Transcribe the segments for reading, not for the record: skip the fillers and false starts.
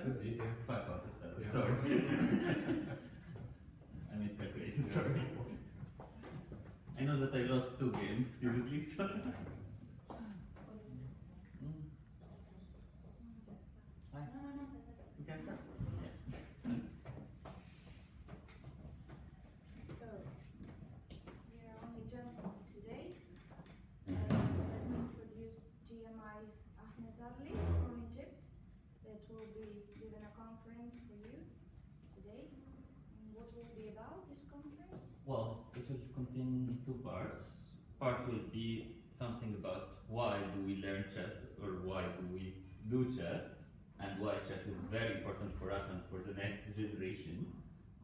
could be 5 out of 7. Yeah. Sorry. I miscalculated, sorry. I know that I lost 2 games, stupidly, so. Hi. You can start. So, we are only jumping today. Let me introduce GMI Ahmed Adly from Egypt that will be giving a conference for you today. And what will be about this conference? Well, it will contain 2 parts. Part will be something about why do we learn chess or why do we do chess and why chess is very important for us and for the next generation.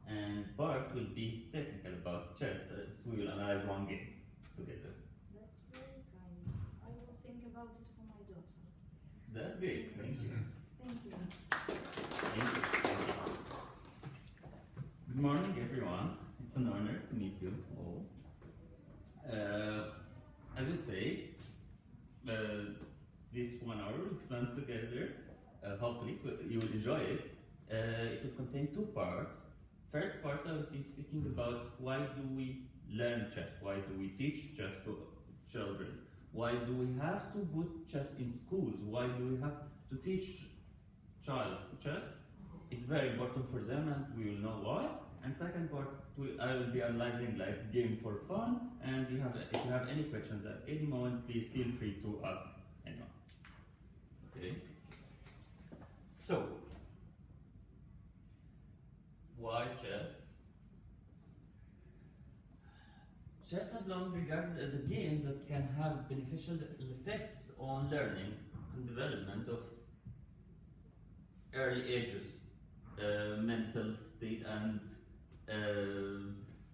And part will be technical about chess, so we will analyze 1 game together. That's very kind. I will think about it for my daughter. That's great, thank you. Thank you. Thank you. Good morning, everyone. It's an honor to meet you all. As you said, this 1 hour is spent together. Hopefully, you will enjoy it. It will contain 2 parts. First part, I will be speaking about why do we learn chess? Why do we teach chess to children? Why do we have to put chess in schools? Why do we have to teach child chess? It's very important for them, and we will know why. And second part, I will be analyzing like game for fun. And if you have any questions at any moment, please feel free to ask anyone. Okay. So, why chess? Chess has long been regarded as a game that can have beneficial effects on learning and development of early ages, mental state, and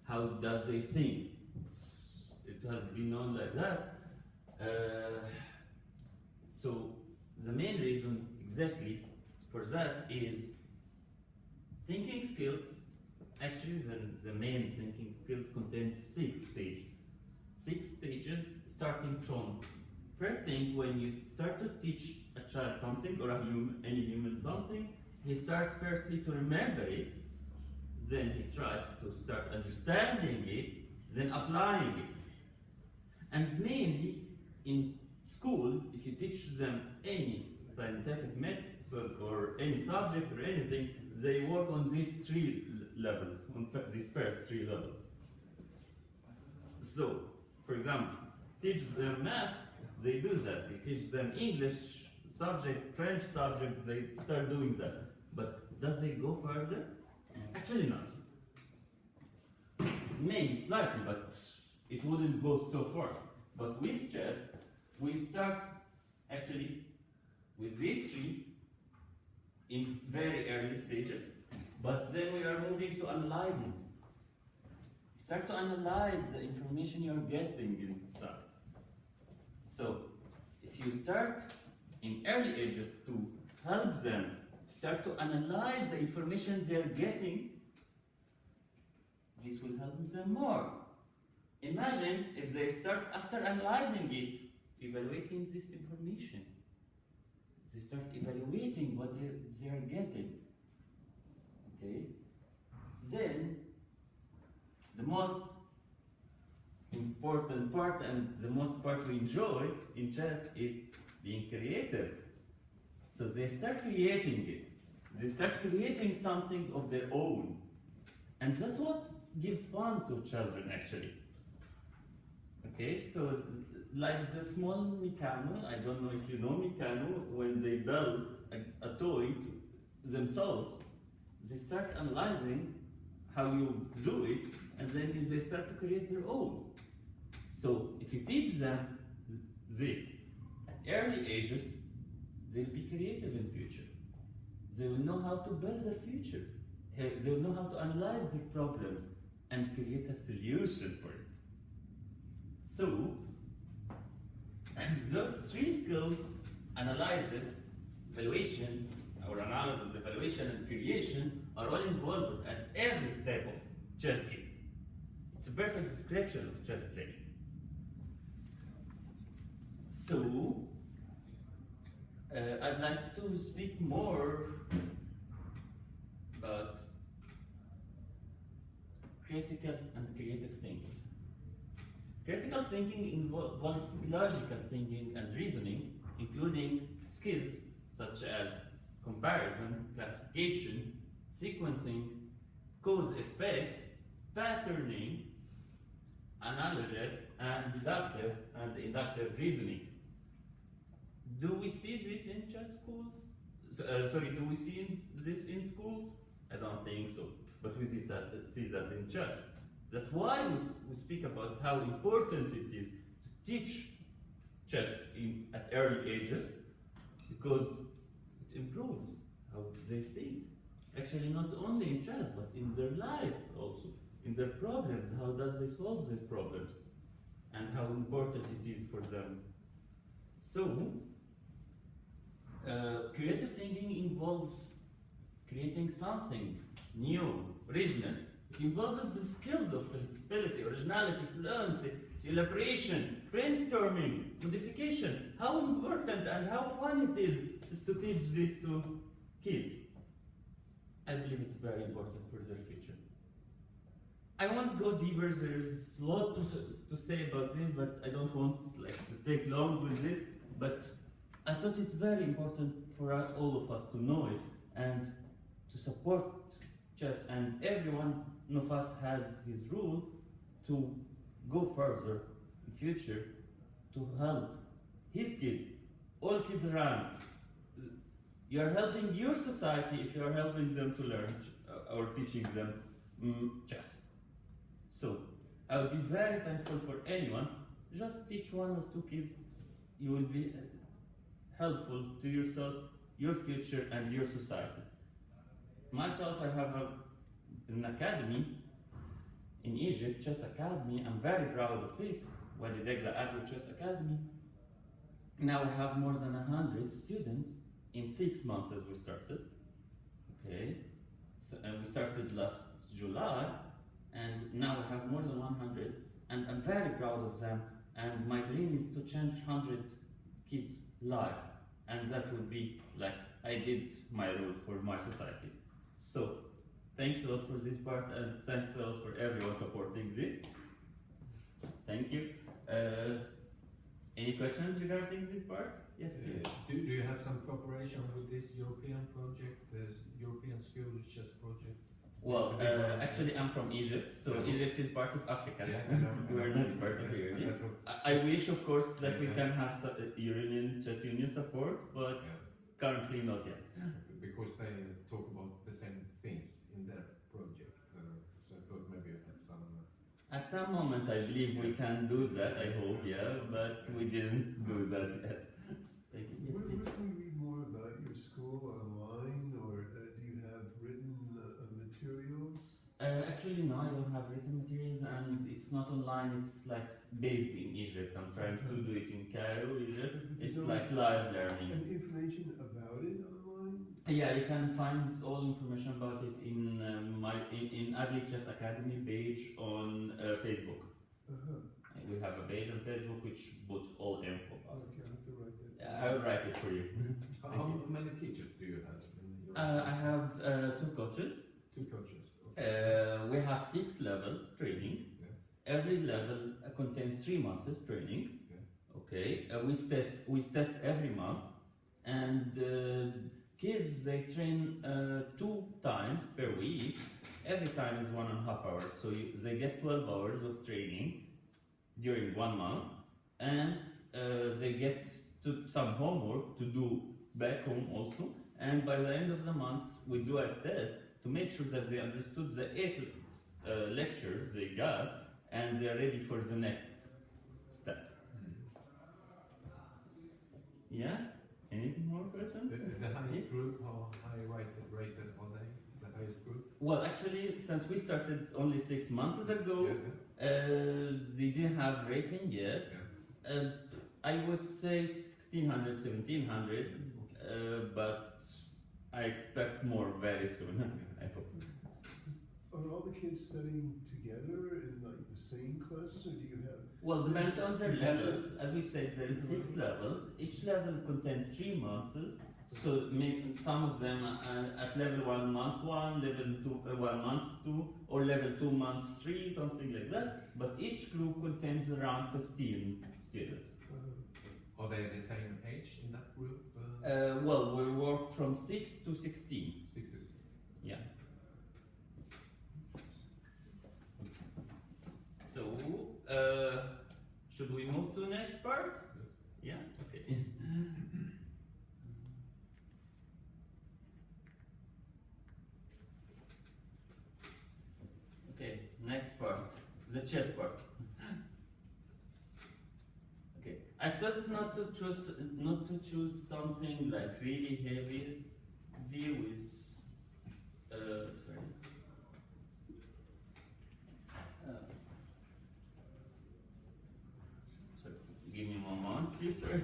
how does they think. It has been known like that. So the main reason exactly for that is thinking skills. Actually, the main thinking skills contains 6 stages. 6 stages starting from first thing, when you start to teach a child something or any human something, he starts firstly to remember it, then he tries to start understanding it, then applying it. And mainly in school, if you teach them any scientific method or any subject or anything, they work on these 3 levels, on these first 3 levels. So, for example, teach them math, they do that. They teach them English subject, French subject, they start doing that. But does they go further? Actually not. Maybe slightly, but it wouldn't go so far. But with chess, we start actually with these 3 in very early stages, but then we are moving to analyzing. You start to analyze the information you're getting inside. So, if you start in early ages to help them start to analyze the information they're getting, this will help them more. Imagine if they start, after analyzing it, evaluating this information. They start evaluating what they are getting. Okay? Then, the most important part and the most part we enjoy in chess is being creative. So they start creating it. They start creating something of their own. And that's what gives fun to children actually. Okay, so like the small Mikano, I don't know if you know Mikano, when they build a toy themselves, they start analyzing how you do it, and then they start to create their own. So if you teach them this at early ages, they'll be creative in future. They will know how to build their future. They will know how to analyze the problems and create a solution for it. So, those 3 skills, analysis, evaluation, or analysis, evaluation, and creation, are all involved at every step of chess game. It's a perfect description of chess playing. So, I'd like to speak more critical and creative thinking. Critical thinking involves logical thinking and reasoning, including skills such as comparison, classification, sequencing, cause-effect, patterning, analogous, and deductive and inductive reasoning. Do we see this in chess schools? Do we see this in schools? I don't think so, but we see that in chess. That's why we speak about how important it is to teach chess at early ages, because it improves how they think. Actually, not only in chess, but in their lives also, in their problems. How does they solve these problems, and how important it is for them. So, creative thinking involves creating something new, original. It involves the skills of flexibility, originality, fluency, celebration, brainstorming, modification. How important and how fun it is to teach this to kids. I believe it's very important for their future. I won't go deeper, there's a lot to say about this, but I don't want to take long with this, but I thought it's very important for all of us to know it and to support chess, and everyone of us has his role to go further in future to help his kids, all kids around. You are helping your society if you are helping them to learn or teaching them chess. So I would be very thankful for anyone. Just teach one or two kids. You will be helpful to yourself, your future, and your society. Myself, I have an academy in Egypt, Chess Academy. I'm very proud of it. Wadi Degla Adly Chess Academy. Now we have more than 100 students in 6 months as we started. Okay, so, and we started last July, and now we have more than 100, and I'm very proud of them. And my dream is to change 100 kids' life, and that would be like I did my role for my society. So, thanks a lot for this part, and thanks a lot for everyone supporting this. Thank you. Any questions regarding this part? Yes, please. Do you have some cooperation with this European project, the European School Chess Project? Well, actually, I'm from Egypt, so Egypt is part of Africa. We are not part of Europe. I wish, of course, that we can have European Chess Union support, but currently not yet. Because they talk about the same things in their project, so I thought maybe at some moment, I believe we can do that. I hope, but we didn't do that yet. Thank you. Yes, Where can we read more about your school online, or do you have written materials? Actually, no, I don't have written materials, and it's not online. It's like based in Egypt. I'm trying to do it in Cairo, Egypt. It's like live learning. And information about it online? Yeah, you can find all information about it in in Adly Chess Academy page on Facebook. We have a page on Facebook which puts all info about it. Okay, I have to write that. I will write it for you. How many teachers do you have? I have 2 coaches. 2 coaches. Okay. We have 6 levels training. Yeah. Every level contains 3 months training. Yeah. Okay. We test every month, and kids, they train 2 times per week. Every time is 1.5 hours, so they get 12 hours of training during 1 month, and they get some homework to do back home also. And by the end of the month, we do a test to make sure that they understood the 8 lectures they got, and they are ready for the next step. Yeah? Any more questions? The highest group, how high rated are they? The highest group? Well, actually, since we started only 6 months ago, they didn't have rating yet. Yeah. I would say 1600, 1700, but I expect more very soon. I hope. Are all the kids studying together in like the same class, or do you have? Well, depends on their levels. As we said, there is 6 levels. Each level contains 3 months, So some of them at level 1 month 1, level 2 1 month 2, or level 2 months 3, something like that. But each group contains around 15 students. Are they the same age in that group? Well, we work from 6 to 16. 6 to 16. Yeah. So, should we move to the next part? Yes. Yeah? Okay. Okay, next part, the chess part. Okay, I thought not to choose something like really heavy with sorry. Sorry, give me one moment, please, sir.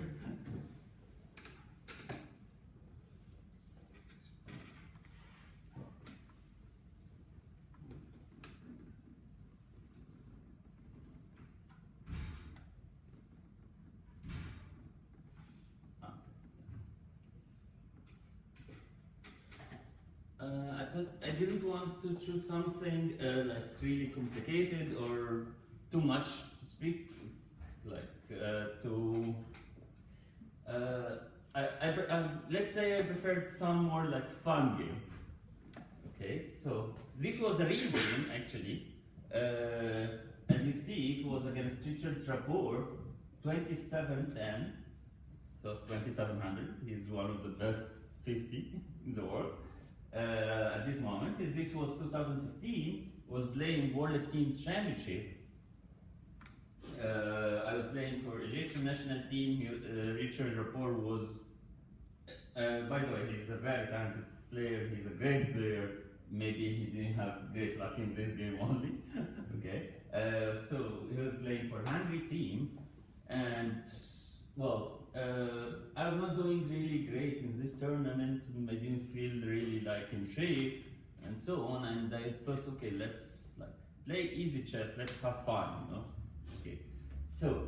I thought I didn't want to choose something like really complicated or too much to speak, like let's say I preferred some more like fun game. Okay, so this was a real game actually. As you see, it was against Richard Rapport, 2710, so 2700. He's one of the best 50 in the world. At this moment, this was 2015, was playing World Teams Championship. I was playing for Egyptian national team. Richard Rapport was, by the way, he's a very talented player, he's a great player. Maybe he didn't have great luck in this game only. Okay, so he was playing for Hungary team, and well, I was not doing really great in this tournament. I didn't feel really like in shape and so on. And I thought, okay, let's like play easy chess. Let's have fun, you know. Okay. So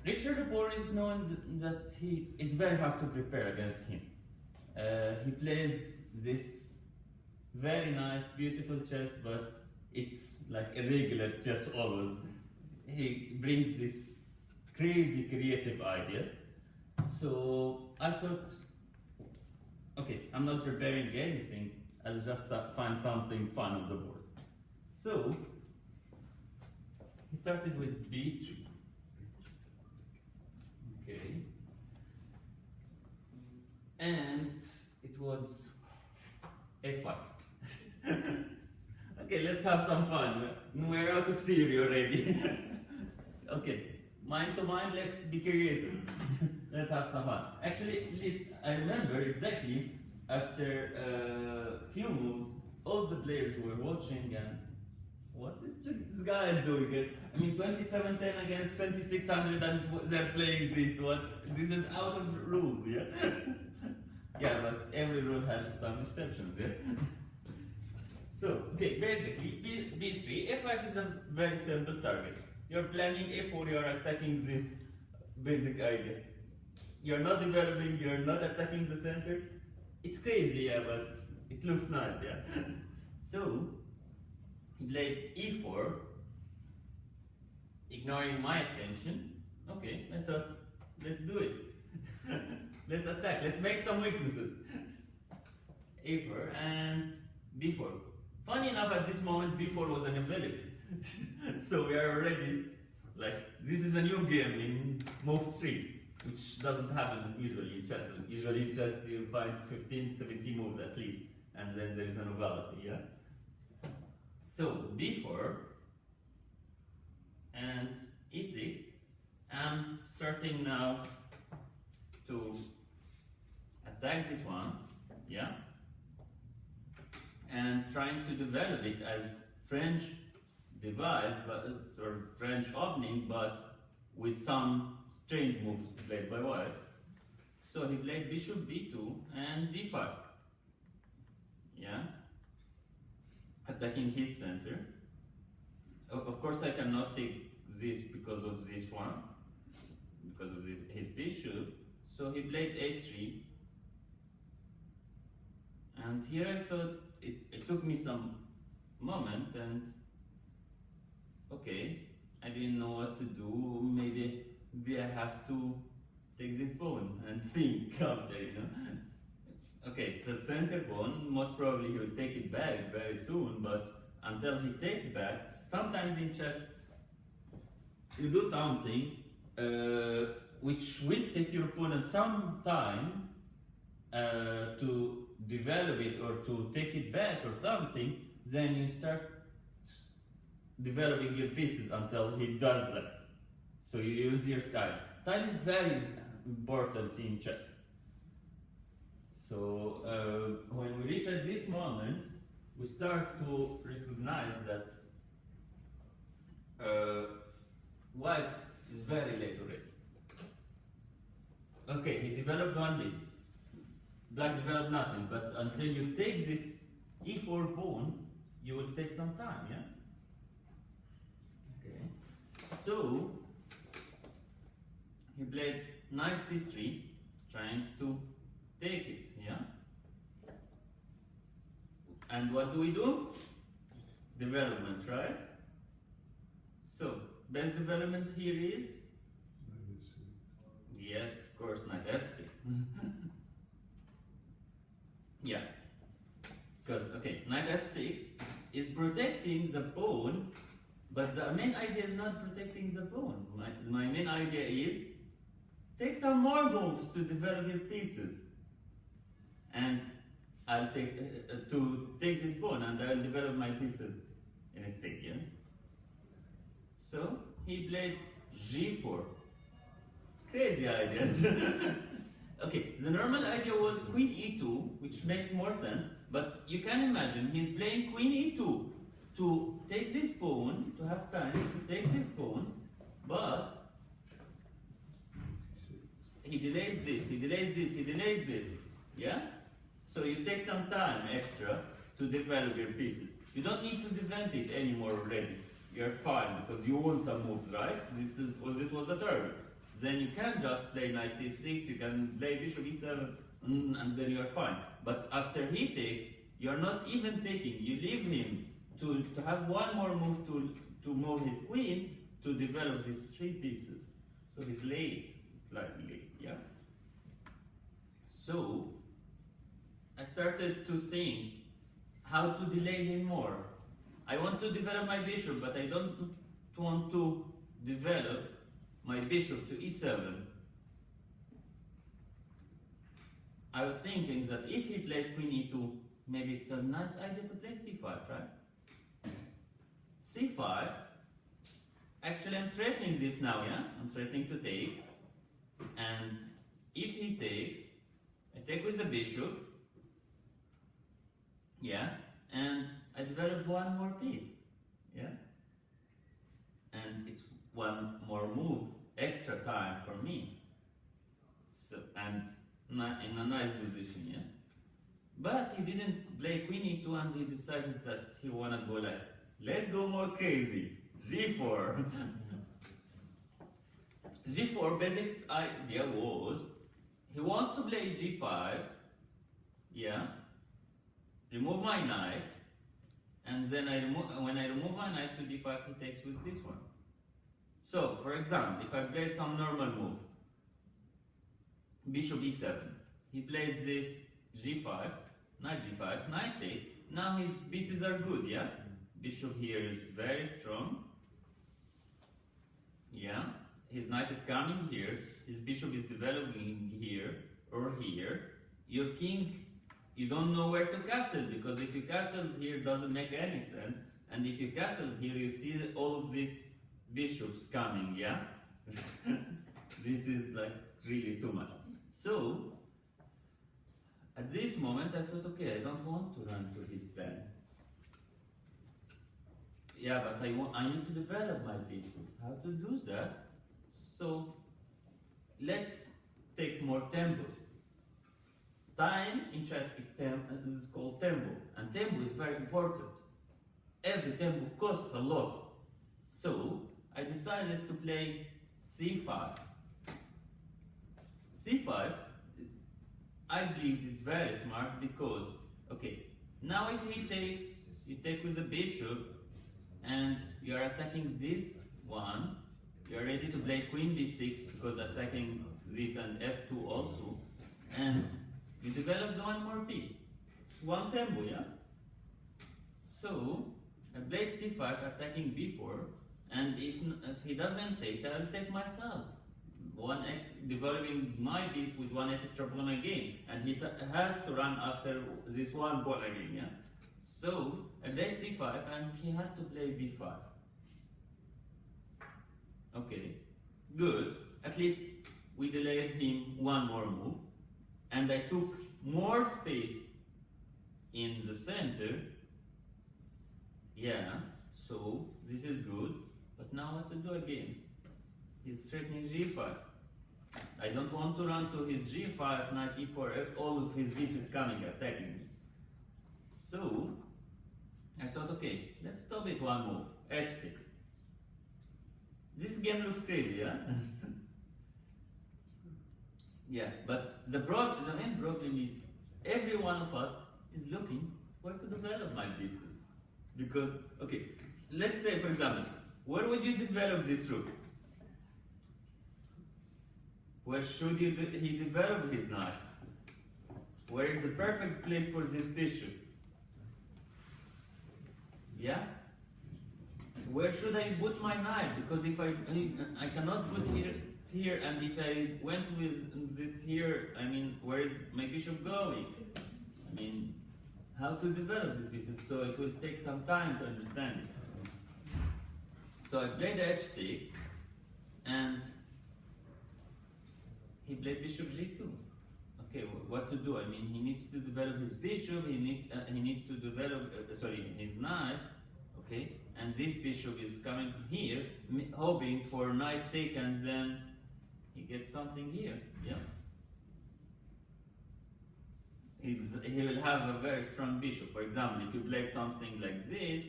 Richard Rapport is known that it's very hard to prepare against him. He plays this very nice, beautiful chess, but it's like irregular chess always. He brings this crazy creative ideas. So I thought, okay, I'm not preparing anything, I'll just find something fun on the board. So he started with b3. Okay. And it was a5. Okay, let's have some fun. We're out of theory already. Okay. Mind to mind, let's be creative. Let's have some fun. Actually, I remember exactly after a few moves, all the players were watching and what is this guy doing it? I mean, 2710 against 2600 and they're playing this. What? This is out of the rules, yeah? Yeah, but every rule has some exceptions, yeah? So, okay, basically, b3, f5 is a very simple target. You're planning f4, you're attacking this basic idea. You're not developing, you're not attacking the center. It's crazy, yeah, but it looks nice, yeah. So, he played e4, ignoring my attention. Okay, I thought, let's do it. Let's attack, let's make some weaknesses. a4 and b4. Funny enough, at this moment, b4 was an invalid. So we are already, like, this is a new game in move 3, which doesn't happen usually in chess. Usually in chess you find 15, 17 moves at least, and then there is a novelty, yeah? So b4 and e6, I'm starting now to attack this one, yeah? And trying to develop it as French device, but or French opening, but with some strange moves played by white. So he played bishop b2 and d5. Yeah, attacking his center. Of course, I cannot take this because of this one, because of his bishop. So he played a3 And here I thought, it took me some moment, and okay, I didn't know what to do. Maybe I have to take this pawn and think after, you know. Okay, it's a center pawn. Most probably he will take it back very soon, but until he takes back, sometimes in chess you do something which will take your opponent some time to develop it or to take it back or something. Then you start developing your pieces until he does that. So you use your time. Time is very important in chess. So when we reach at this moment, we start to recognize that white is very late already. Okay, he developed one piece. Black developed nothing, but until you take this e4 pawn, you will take some time, yeah? Okay. So he played knight c3, trying to take it, yeah? And what do? Development, right? So, best development here is? Yes, of course, knight f6. Yeah. Because, okay, knight f6 is protecting the pawn, but the main idea is not protecting the pawn. My main idea is take some more moves to develop your pieces. And I'll take this pawn, and I'll develop my pieces instead, yeah? So he played g4. Crazy ideas. Okay, the normal idea was queen e2, which makes more sense, but you can imagine he's playing queen e2 to take this pawn, to have time to take this pawn, but he delays this, he delays this, he delays this, yeah? So you take some time extra to develop your pieces. You don't need to defend it anymore already. You're fine because you won some moves, right? This was the target. Then you can just play knight c6, you can play bishop e7, and then you're fine. But after he takes, you're not even taking. You leave him to have one more move to move his queen to develop these three pieces. So he's late, slightly late, yeah? So I started to think how to delay him more. I want to develop my bishop, but I don't want to develop my bishop to e7. I was thinking that if he plays queen e2, maybe it's a nice idea to play c5, right? c5, actually I'm threatening this now, yeah? I'm threatening to take, and if he takes, I take with the bishop, yeah, and I develop one more piece, yeah? And it's one more move, extra time for me. So, and in a nice position, yeah? But he didn't play queen e2 and he decided that he wanna go like, let's go more crazy, g4. g4 basic idea was, he wants to play g5, yeah? Remove my knight, and then when I remove my knight to d5, he takes with this one. So, for example, if I played some normal move, bishop e7, he plays this g5, knight d5, knight take. Now his pieces are good, yeah? Bishop here is very strong. Yeah? His knight is coming here, his bishop is developing here or here. Your king, you don't know where to castle, because if you castle here it doesn't make any sense, and if you castle here you see all of these bishops coming, yeah? This is like really too much. So, at this moment I thought, okay, I don't want to run to his plan. Yeah, but I need to develop my pieces. How to do that? So, let's take more tempos. Time in chess is called tempo, and tempo is very important. Every tempo costs a lot. So, I decided to play c5. c5, I believe it's very smart because Okay, now if he takes, you take with the bishop, and you are attacking this one, you are ready to play queen b6 because attacking this and f2 also, and you developed one more piece. It's one tempo, yeah? So, I played c5 attacking b4, and if he doesn't take, I'll take myself. Developing my piece with one extra pawn again, and he has to run after this one pawn again, yeah? So, I played c5 and he had to play b5. Okay, good. At least we delayed him one more move, and I took more space in the center. Yeah, so this is good, but now what to do again? He's threatening g5. I don't want to run to his g5, knight e4, all of his pieces coming, attacking me. So, I thought, okay, let's stop it one move, h6. This game looks crazy, yeah? Yeah, but the main problem is every one of us is looking where to develop my pieces. Because, okay, let's say, for example, where would you develop this rook? Where should he develop his knight? Where is the perfect place for this bishop? Yeah? Where should I put my knight? Because if I cannot put here, and if I went with it here, I mean, where is my bishop going? I mean, how to develop these pieces? So it will take some time to understand it. So I played h6, and he played bishop g2. Okay, what to do? I mean, he needs to develop his bishop. He needs to develop his knight. Okay, and this bishop is coming here, hoping for knight take, and then he gets something here. Yeah, he will have a very strong bishop. For example, if you played something like this,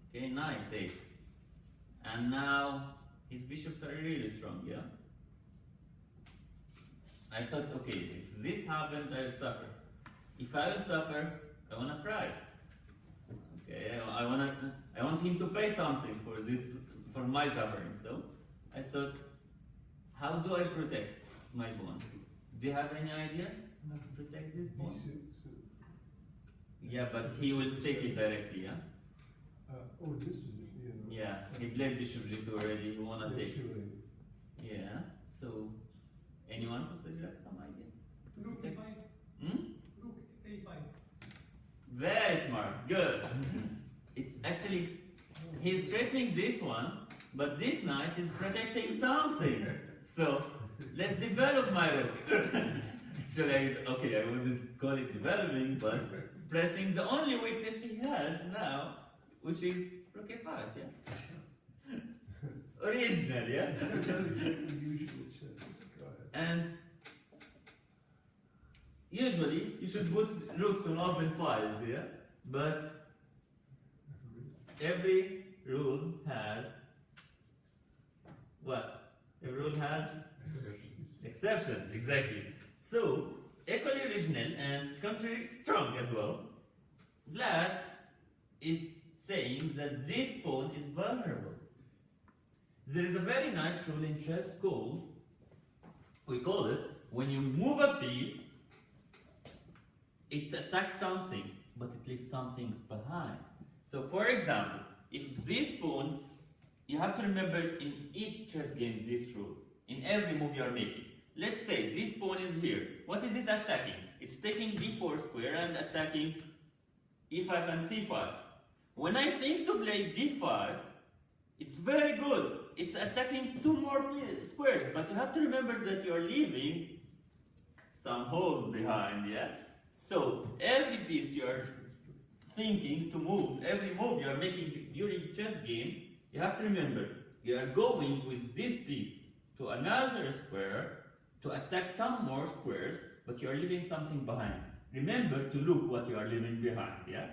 okay, knight take, and now his bishops are really strong. Yeah, I thought, okay, if this happened, I will suffer. If I will suffer, I want a prize. Okay, I want him to pay something for this, for my suffering. So I thought, how do I protect my pawn? Do you have any idea how to protect this pawn? Yeah, but he will take it directly, yeah? Oh, this is it, yeah. Yeah, he played bishop g2 already, you wanna take it. Yeah, so anyone to suggest some idea? Rook a5. Hmm? Rook a5. Very smart, good. It's actually, he's threatening this one, but this knight is protecting something. So, let's develop my rook. Actually, okay, I wouldn't call it developing, but pressing the only weakness he has now, which is rook a5, yeah? Original, yeah? And usually, you should put rooks on open files, yeah? But every rule has what? Every rule has exceptions, exactly. So, equally original and contrary strong as well, Black is saying that this pawn is vulnerable. There is a very nice rule in chess called, we call it, when you move a piece, it attacks something, but it leaves some things behind. So for example, if this pawn, you have to remember in each chess game this rule, in every move you are making. Let's say this pawn is here. What is it attacking? It's taking d4 square and attacking e5 and c5. When I think to play d5, it's very good. It's attacking two more squares, but you have to remember that you are leaving some holes behind, yeah? So, every piece you are thinking to move, every move you are making during chess game, you have to remember, you are going with this piece to another square to attack some more squares, but you are leaving something behind. Remember to look what you are leaving behind, yeah?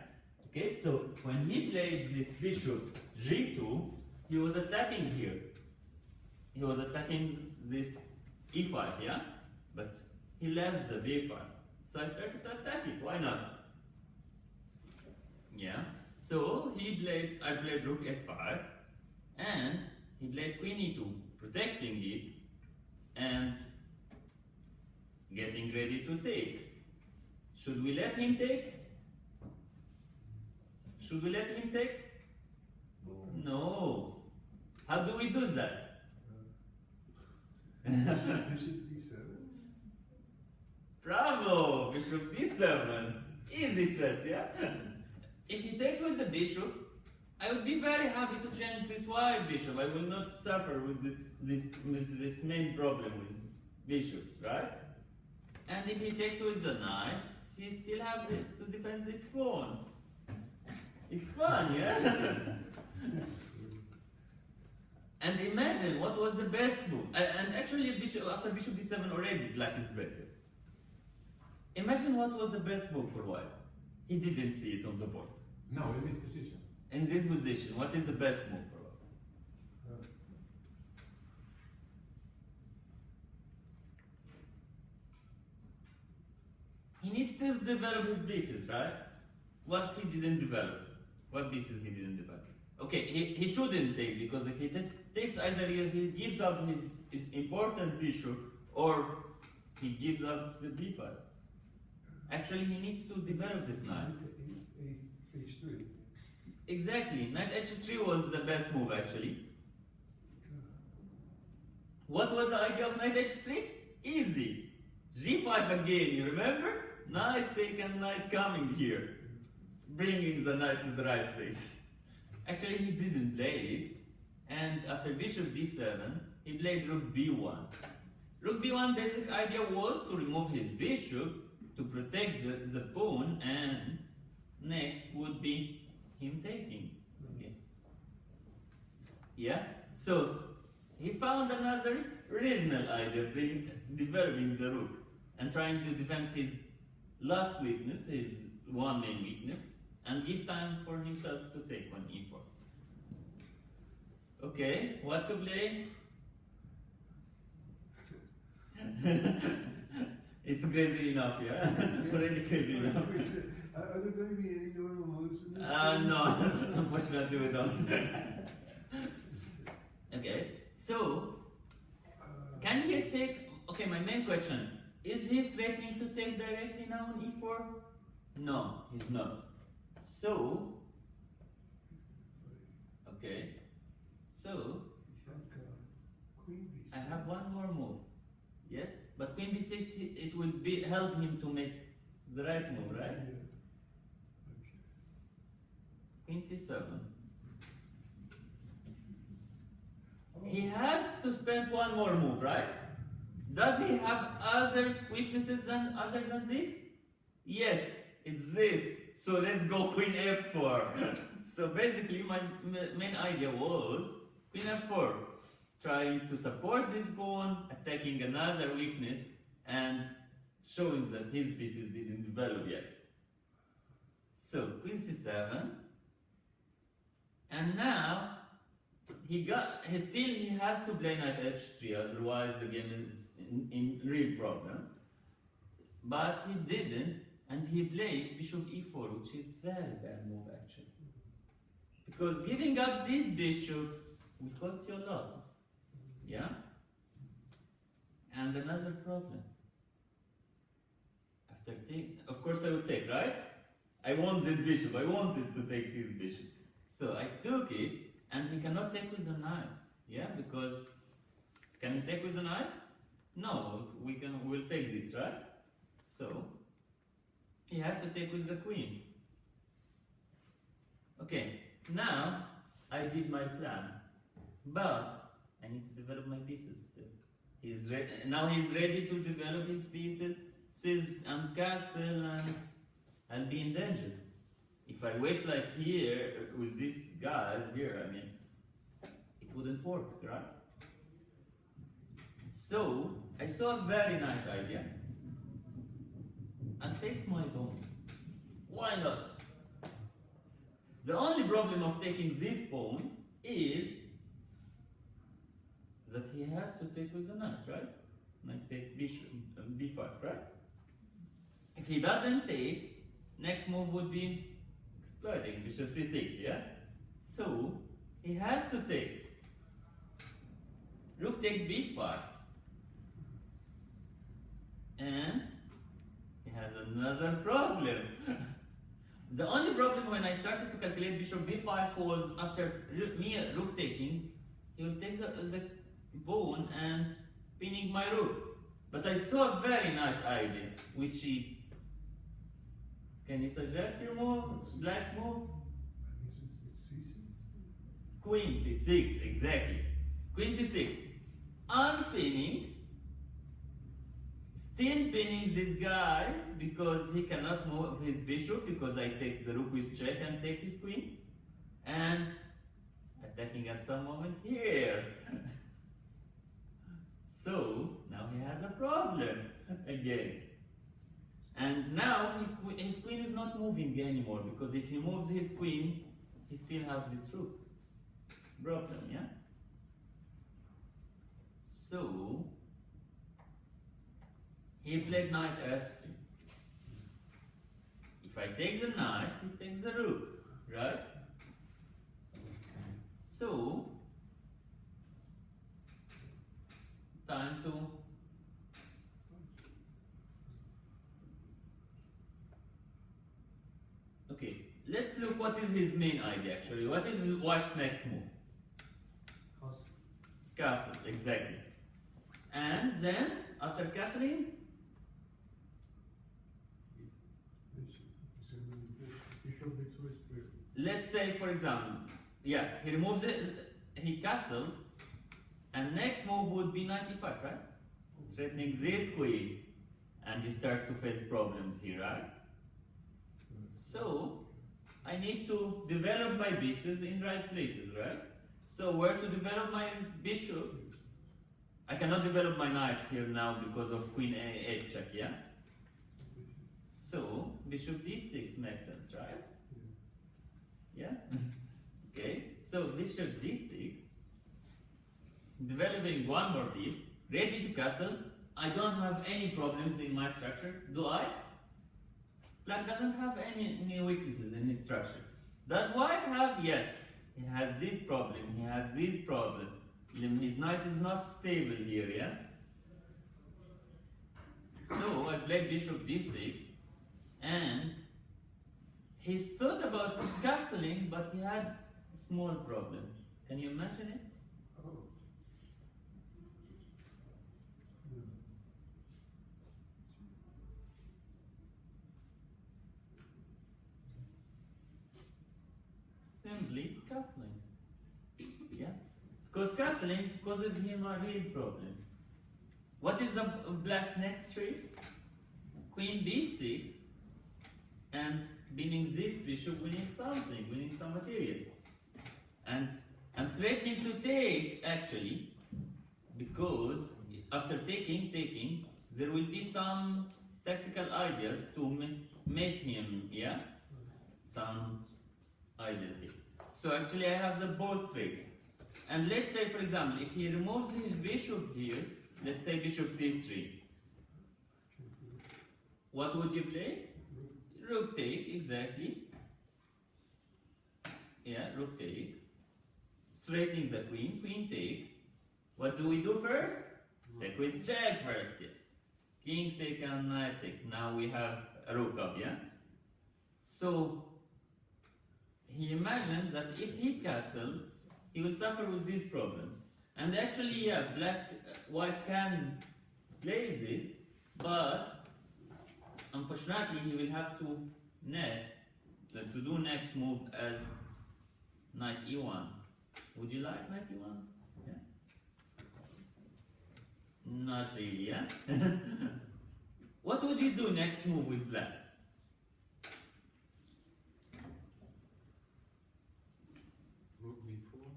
Okay, so when he played this bishop g2, he was attacking here. He was attacking this e5, yeah? But he left the b5. So I started to attack it. Why not? Yeah. So I played rook f5, and he played queen e2, protecting it and getting ready to take. Should we let him take? Should we let him take? No. How do we do that? Bishop d7. Bravo! Bishop d7. Easy chess, yeah? If he takes with the bishop, I would be very happy to change this white bishop. I will not suffer with this main problem with bishops, right? And if he takes with the knight, he still has to defend this pawn. It's fun, yeah? And imagine what was the best move. And actually, after bishop d7 already, black is better. Imagine what was the best move for white. He didn't see it on the board. No, in this position. In this position, what is the best move for white? He needs to develop his pieces, right? What he didn't develop. What pieces he didn't develop. Okay, he shouldn't take, because if he takes either he gives up his important bishop or he gives up the b5. Actually, he needs to develop this knight. H3. Exactly, knight h3 was the best move actually. What was the idea of knight h3? Easy. g5 again, you remember? Knight taken, knight coming here. Bringing the knight to the right place. Actually, he didn't play it. And after bishop d7, he played rook b1. Rook b1 basic idea was to remove his bishop to protect the pawn, and next would be him taking. Okay. Yeah? So, he found another original idea, developing the rook and trying to defend his last weakness, his one main weakness, and give time for himself to take on e4. Okay, what to play? It's crazy enough, yeah? Already crazy enough. Are there going to be any normal moves in this? No, unfortunately we don't. Okay, so, can he take, okay, my main question, is he threatening to take directly now on e4? No, he's not. So, okay, so, Queen b6. I have one more move, yes? But queen b6, it will help him to make the right move, right? Yeah. Okay. Queen c7. He has to spend one more move, right? Does he have other weaknesses other than this? Yes, it's this. So let's go queen f4. So basically my main idea was queen f4. Trying to support this pawn, attacking another weakness, and showing that his pieces didn't develop yet. So queen c7. And now he has to play knight h3, otherwise the game is in real problem. But he didn't, and he played bishop e4, which is very bad move actually. Because giving up this bishop will cost you a lot. Yeah? And another problem. After take, of course I would take, right? I want this bishop, I wanted to take this bishop. So I took it, and he cannot take with the knight. Yeah, because, can he take with the knight? No, we'll take this, right? So, he had to take with the queen. Okay, now I did my plan, but I need to develop my pieces still. Now he's ready to develop his pieces and castle, and I'll be in danger. If I wait like here with these guys here, I mean, it wouldn't work, right? So I saw a very nice idea. And take my pawn. Why not? The only problem of taking this pawn is that he has to take with the knight, right? Knight take bishop, b5, right? If he doesn't take, next move would be exploiting bishop c6, yeah? So he has to take. Rook take b5. And he has another problem. The only problem when I started to calculate bishop b5 was after rook taking, he will take the pawn and pinning my rook. But I saw a very nice idea, which is, can you suggest your move, black's move? Queen c6, exactly. Queen c6, unpinning, still pinning these guys because he cannot move his bishop because I take the rook with check and take his queen, and attacking at some moment here. So now he has a problem again. And now his queen is not moving anymore because if he moves his queen, he still has this rook. Problem, yeah? So he played knight f3. If I take the knight, he takes the rook, right? So time to okay, let's look what is his main idea actually. What is white's next move? Castle, exactly. And then after castling, let's say for example, yeah, he removes it, he castles, and next move would be knight e5, right? Threatening this queen, and you start to face problems here, right? So I need to develop my bishops in right places, right? So where to develop my bishop? I cannot develop my knight here now because of queen a8 check, yeah? So bishop d6 makes sense, right? Yeah? Okay, so bishop d6, developing one more piece, ready to castle. I don't have any problems in my structure, do I? Black doesn't have any weaknesses in his structure. Does white have? Yes. He has this problem, he has this problem. His knight is not stable here, yeah? So I played bishop d6, and he thought about castling, but he had a small problem. Can you imagine it? Simply castling. Yeah? Because castling causes him a real problem. What is the black's next street? Queen b6, and winning this bishop, winning something, winning some material. And I'm threatening to take actually, because after taking, there will be some tactical ideas to mate him, yeah? Some ideas here. So actually I have the both threats. And let's say for example, if he removes his bishop here, let's say bishop c3. What would you play? Rook take, exactly. Yeah, rook take. Straightening the queen, queen take. What do we do first? Take with check first, yes. King take and knight take. Now we have a rook up, yeah? So he imagines that if he castle, he will suffer with these problems. And actually, yeah, white can play this, but unfortunately he will have to do next move as knight e1. Would you like knight e1? Yeah? Not really, yeah? What would you do next move with black? Rook b4.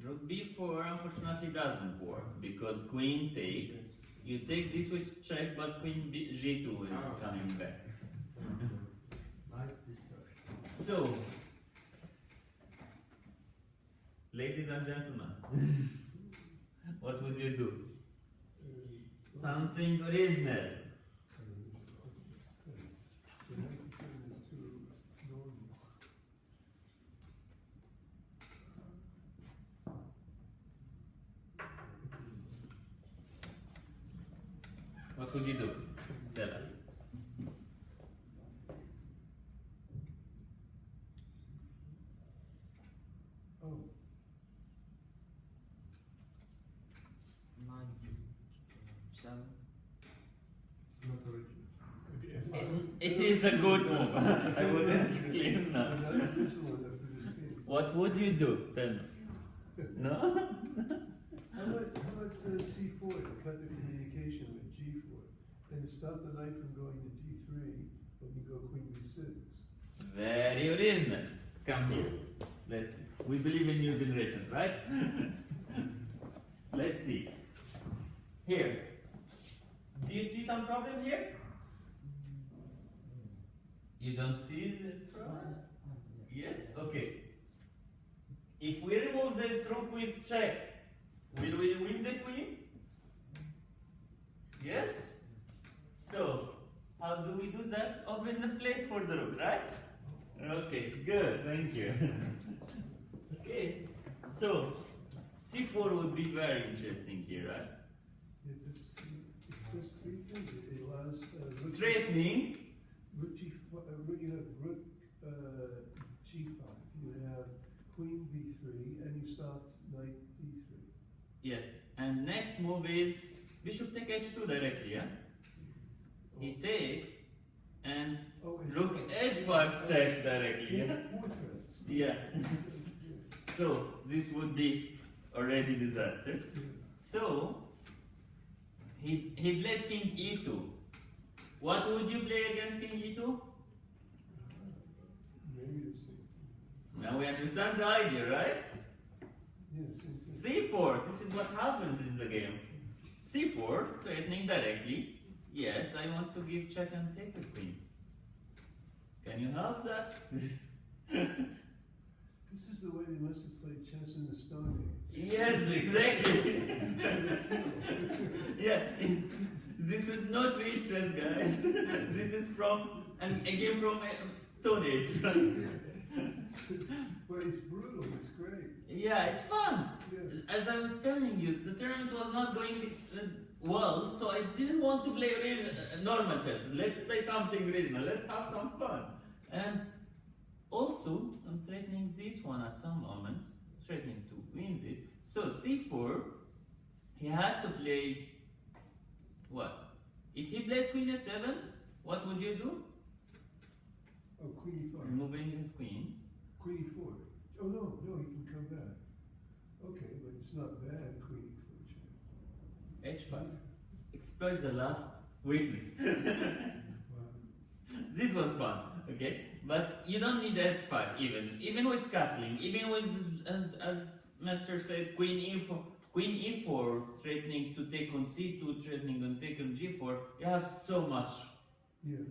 Rook b4 unfortunately doesn't work because queen take. You take this with check, but queen g2 is coming back. So, ladies and gentlemen, what would you do? Something original. The knight is too normal. What would you do? Tell us. Oh, Nine, seven. It's not original. Maybe F5. It is a good move. I wouldn't claim not that. original enough for this game. What would you do? Tell us. No? How about C4 to cut the communication with G4 and to stop the knight from going to D3 when you go Queen B6? Very original. Come here. Let's see. We believe in new generations, right? Let's see. Here. Do you see some problem here? You don't see this problem? Yes? Okay. If we remove this rook with check, will we win the queen? Yes? So, how do we do that? Open the place for the rook, right? Okay, good, thank you. Okay, so C4 would be very interesting here, right? It does three things. It allows rook Straightening, rook G4, you have rook G5, you have Queen B3, and you stopped knight D3. yes. And next move is bishop take H2 directly, yeah? He takes and Oh, and rook H5 check directly, yeah? Four threads. Yeah. So this would be already disaster. So he played King E2. What would you play against King E2? Maybe the same. Now we understand the idea, right? Yeah, same thing. C4, this is what happens in the game. C4, threatening directly. Yes, I want to give check and take a queen. Can you help that? This is the way they must have played chess in the Stone Age. Yes, exactly. Yeah, this is not real chess, guys. This is from a game from Stone Age. But it's brutal, it's great. Yeah, it's fun. Yeah. As I was telling you, the tournament was not going well, so I didn't want to play normal chess. Let's play something original. Let's have some fun. And also, I'm threatening this one at some moment, threatening to win this. So C4, he had to play what? If he plays Queen A7, what would you do? Oh, Queen E5. Removing his queen. Queen E4. Oh, no, he can come back. Okay, but it's not bad, Queen E4 check. H5. Exploit the last weakness. Wow. This was fun, okay? But you don't need H5 even with castling, even with, as Master said, Queen E4 threatening to take on C2, threatening on take on G4, you have so much Yeah.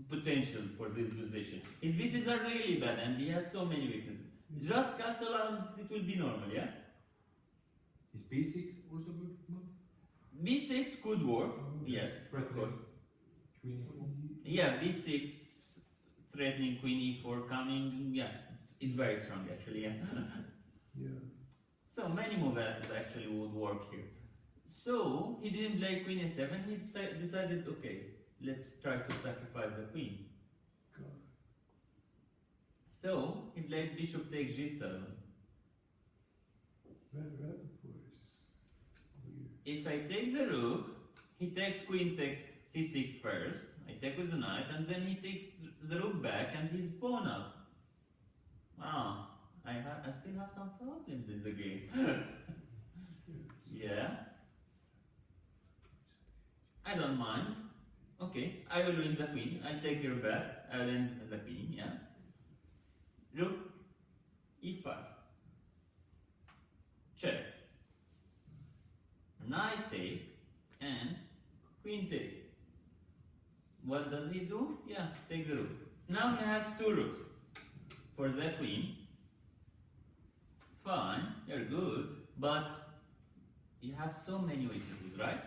potential for this position. His pieces are really bad and he has so many weaknesses. Just castle and it will be normal, yeah? Is B6 also good? No? B6 could work, yes, of course. Queen E4. Yeah, B6 threatening Queen E4 coming, yeah, it's very strong actually, yeah. Yeah. So many moves actually would work here. So he didn't play Queen A7, he decided, okay, let's try to sacrifice the queen. God. So he played bishop takes G7. Rappaport is weird. If I take the rook, he takes queen take C6 first, I take with the knight, and then he takes the rook back and he's pawn up. Wow, I still have some problems in the game. Yeah. I don't mind. Okay, I will win the queen. I'll take your back. I'll win the queen, yeah. Rook E5. Check. Knight take and queen take. What does he do? Yeah, take the rook. Now he has two rooks for the queen. Fine, you're good, but you have so many weaknesses, right?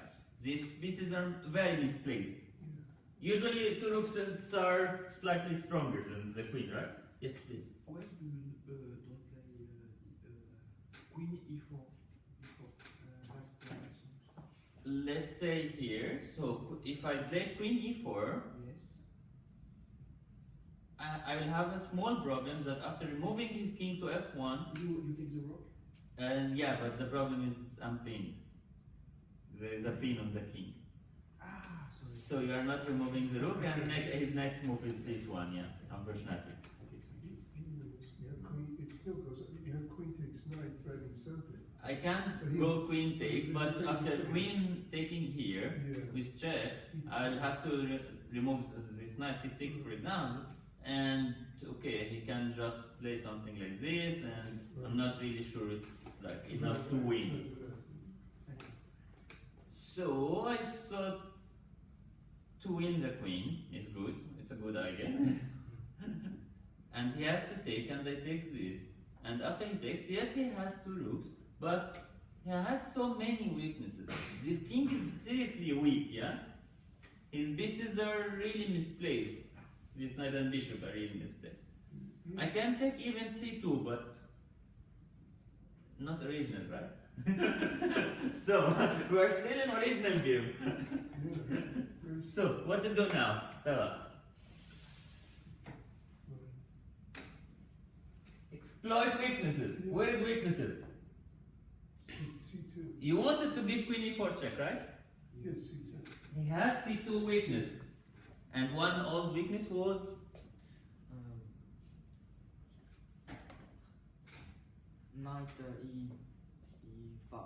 these pieces are very misplaced. Usually two rooks are slightly stronger than the queen, right? Yes, please. Why do you don't play queen e4 before last moves? Let's say here, so if I play queen e4, Yes. I will have a small problem that after removing his king to f1, You take the rook. yeah, but the problem is I'm pinned. There is a pin on the king. Ah, sorry. So you are not removing the rook, and his next move is this one, yeah, unfortunately. Okay, thank you. You have queen, it still goes, you have queen takes 9 threatening something. I can go queen take, but after queen taking here, with check, I'll have to remove this knight c6, for example, and okay, he can just play something like this, and I'm not really sure it's like enough to win. Thank you. So I thought to win the queen is good, it's a good idea. And he has to take, and I take this. And after he takes, yes, he has two rooks, but he has so many weaknesses. This king is seriously weak, yeah? His pieces are really misplaced. This knight and bishop are really misplaced. I can take even c2, but not original, right? So, we are still in original game. So, what to do now? Tell us. Exploit weaknesses. Where is weaknesses? C2. You wanted to give queen e4 check, right? Yes, C2. He has c2 weakness. And one old weakness was Knight e5.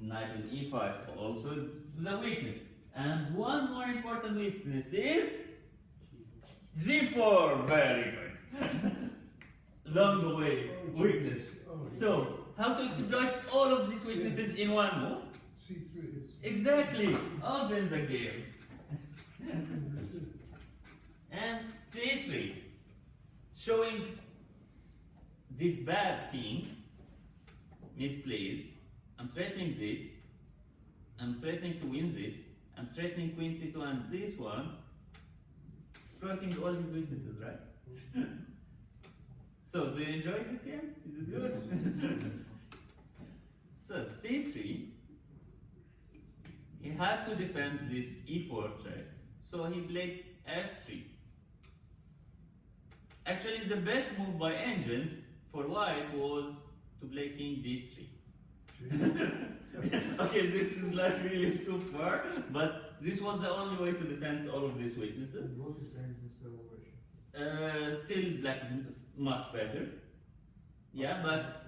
knight in e5 also is the weakness. And one more important weakness is g4. Very good. Long away weakness. So, how to exploit all of these weaknesses in one move? C3. Exactly. Open the game. And c3, showing this bad king misplaced. I'm threatening this. I'm threatening to win this. I'm threatening queen c2 and this one. Exploiting all his weaknesses, right? So, do you enjoy this game? Is it good? So, c3, he had to defend this e4 check, so he played f3. Actually, the best move by engines for white was to play king d3. Okay, this is like really too far, but this was the only way to defend all of these weaknesses. What is the evaluation? Still black is much better. Yeah, but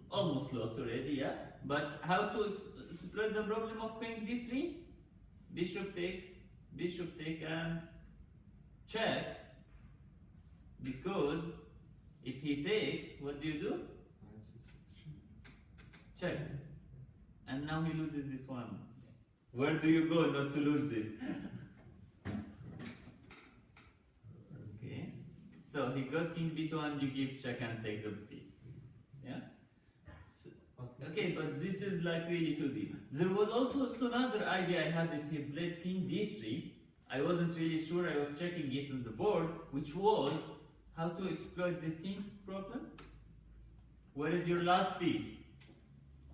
almost lost already. Yeah, but how to exploit the problem of queen d3? Bishop take, and check. Because if he takes, what do you do? Check. And now he loses this one. Where do you go not to lose this? Okay. So he goes king b2 and you give check and take the b. Yeah? So, okay, but this is like really too deep. There was also another idea I had if he played king d3. I wasn't really sure, I was checking it on the board, which was how to exploit this king's problem. Where is your last piece?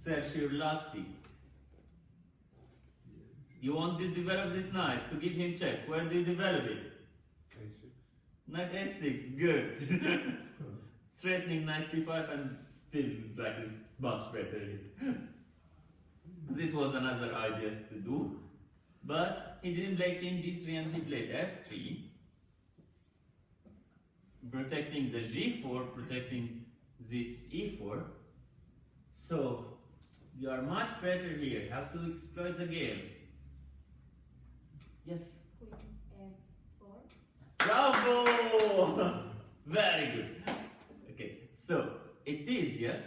Search your last piece. You want to develop this knight to give him check. Where do you develop it? A6. Knight s6, good. Threatening knight c5 and still black is much better. This was another idea to do. But he didn't play king d3 and he played f3. Protecting the g4, protecting this e4. So, you are much better here. How to exploit the game? Yes? Queen f4. Bravo! Very good. Okay, so it is, yes?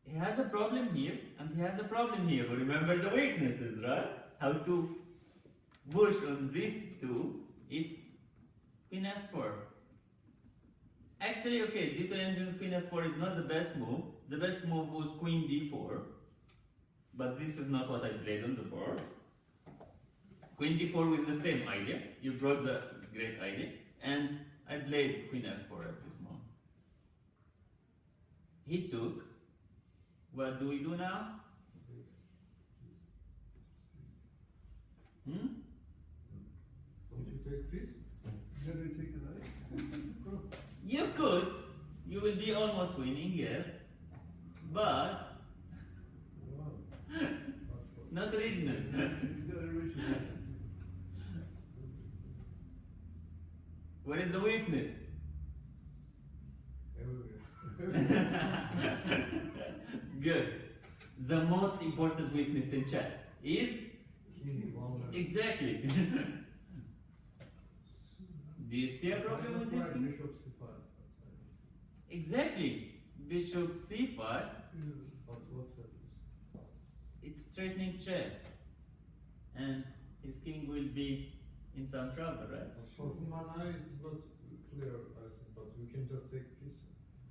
He has a problem here and he has a problem here. But remember the weaknesses, right? How to push on these two. It's queen f4. Actually, okay, due to engines, queen f4 is not the best move. The best move was queen d4. but this is not what I played on the board. Queen d4 with the same idea. You brought the great idea, and I played queen f4 at this moment. He took. What do we do now? Hmm? Don't you take this? You gotta take a knife. You could. You will be almost winning, yes. But Wow. not original. Not original. What is the weakness? Good. The most important weakness in chess is exactly. Do you see a problem with this thing? Bishop c5. Exactly. Bishop c5. But what's that? It's threatening check, and his king will be in some trouble, right? For mana, it is not clear, I think, but we can just take this.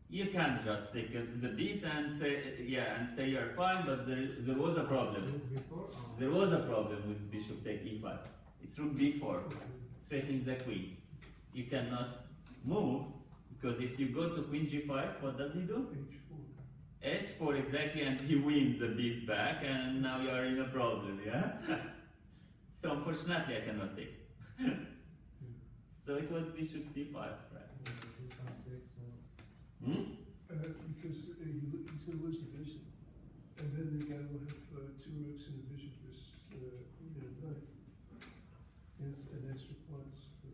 You can't just take the piece and say you're fine, but there was a problem. Rook before? There was a problem with bishop take e5. It's rook b4, threatening the queen. You cannot move, because if you go to queen g5, what does he do? H4. H4 exactly, and he wins the piece back, and now you are in a problem, yeah? So unfortunately I cannot take. So it was bishop c5, right? You can't take, so... Hmm? Because he's gonna lose the bishop. And then the guy will have 2 rooks and a bishop with queen and a knight. It's an extra points for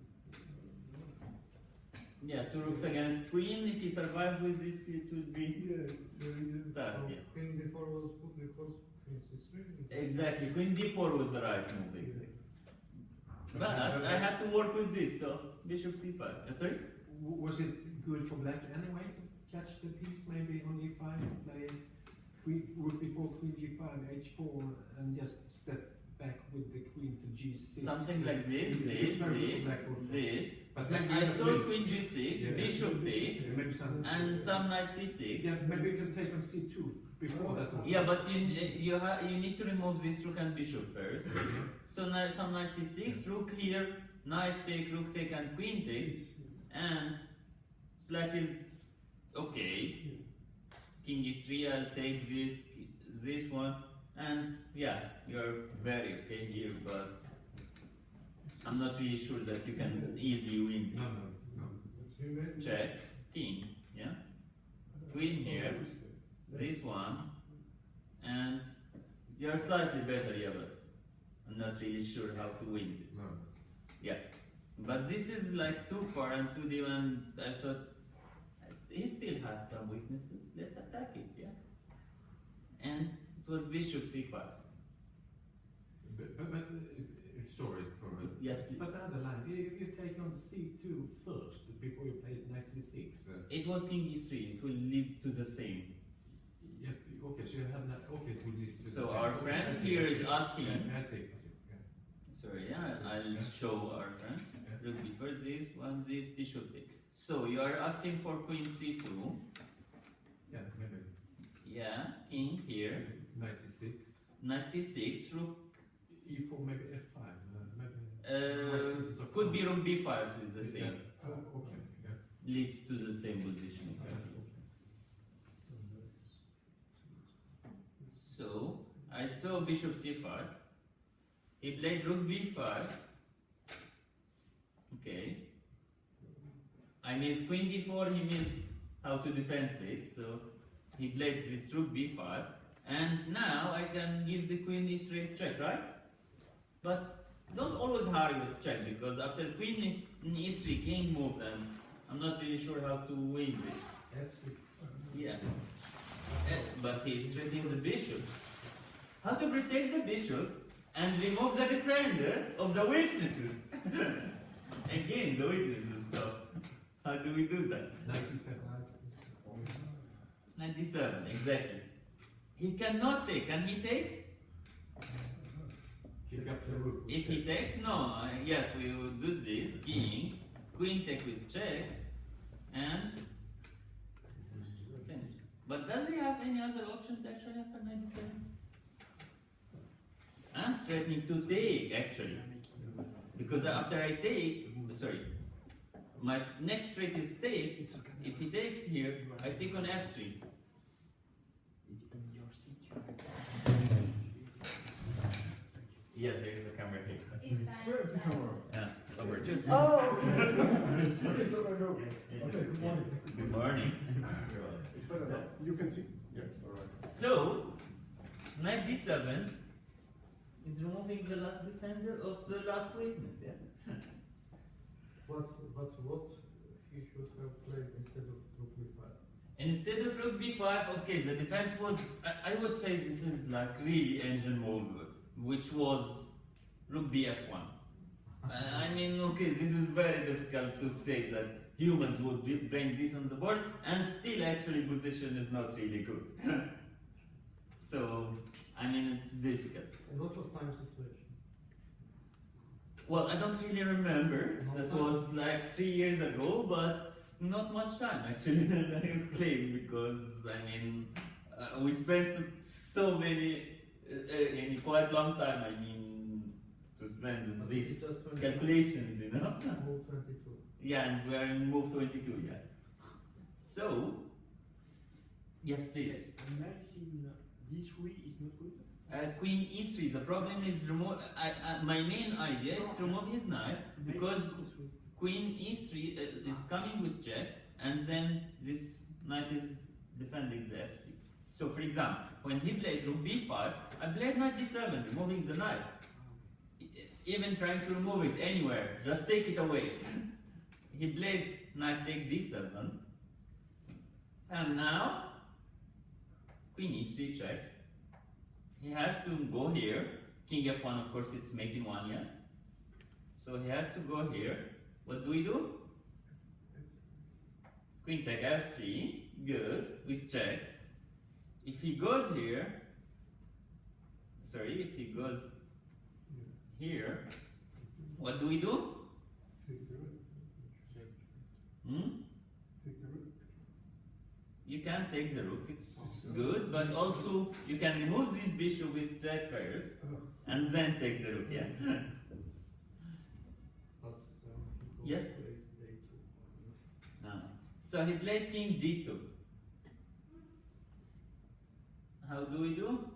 Yeah, 2 rooks against queen. If he survived with this, it would be yeah, very tough. So Yeah. queen d4 was put because queen c3? Exactly, queen d4 was the right move. Exactly. But I had to work with this, so bishop c5. Sorry? Was it good for black anyway to catch the piece, maybe on e5, play queen, rook before queen g5, h4, and just step back with the queen to g6? Something like this, It's very good for black also. this. But Like maybe I you thought can- queen g6, Yeah. bishop takes, Yeah, maybe some, and some knight c6. yeah, maybe you can take on c2 before that also. Yeah, but you need to remove this rook and bishop first. So now some knight c6, rook here, knight take, rook take, and queen take, and black is okay. King e3, I'll take this one, and yeah, you're very okay here, but I'm not really sure that you can easily win No, this. no, no. Check, king, yeah, queen here, this one, and you're slightly better, yeah, but I'm not really sure how to win this. No. Yeah, but this is like too far and too deep, and I thought he still has some weaknesses. Let's attack it, yeah. And it was bishop c5. Sorry for it. Yes, please. But the other line, if you take on c2 first, before you play knight c6, It was king e3. It will lead to the same. Yeah, okay, so you have not, okay, to this. So our friend here is asking. I see, yeah. Sorry, yeah, I'll show our friend. Yeah. Look, before this one, this bishop take. So you are asking for queen c2. Yeah, maybe. Yeah, king here. Knight c6. Knight c6, rook. E4, maybe f5, maybe. This is okay. Could be rook b5 is the same. Yeah. Oh, okay, yeah. Leads to the same position. Yeah, Exactly. okay. So I saw bishop c5. He played rook b5. Okay. I missed queen d4. He missed how to defend it. So he played this rook b5. And now I can give the queen e3 check, right? But don't always hurry with check, because after queen in e3, king moved, and I'm not really sure how to win this. F6. Yeah. But he's threatening the bishop. How to protect the bishop and remove the defender of the weaknesses? Again, the weaknesses. So, how do we do that? 97. 97, exactly. He cannot take. Can he take? He captured the rook. If he takes, no. Yes, we will do this. King, queen take with check, and finish. But does he have any other options actually after 97? am threatening to take actually. Because after I take, sorry, my next threat is take. If he takes here, I take on f3. Yes, there is a camera here. So. Is that Where's the camera? Yeah, over just. Oh, okay, so I know. Okay, good morning. Good morning. It's better now. You can see. Yes, all right. So, knight d7 is removing the last defender of the last weakness, yeah? But what he should have played instead of rook b5? Instead of rook b5, okay, the defense was, I would say this is like really engine move, which was rook bf1. I mean, okay, this is very difficult to say that humans would bring this on the board, and still actually position is not really good. So, I mean, it's difficult. And what was time situation? Well, I don't really remember. That was like 3 years ago, but not much time actually. I claim because I mean we spent so many in quite long time. I mean to spend on these calculations, you know. Move 22. Yeah, and we are in move 22. Yeah. So yes, please. Yes, knight in d3 is not good. Queen e3. The problem is my main idea is to remove his knight because Queen e3 is coming with check, and then this knight is defending the f3. So, for example, when he played rook b5, I played knight d7, removing the knight. Even trying to remove it anywhere, just take it away. He played knight take d7, and now Queen e3 check. He has to go here. King f1, of course, it's mate in 1, yeah? So he has to go here. What do we do? Queen take f3, good, with check. If he goes here, sorry, if he goes here, what do we do? Take the rook. Hmm? Take the rook. You can take the rook, it's good, but also you can remove this bishop with check first, and then take the rook, yeah? Yes? No. So he played king d2. How do we do?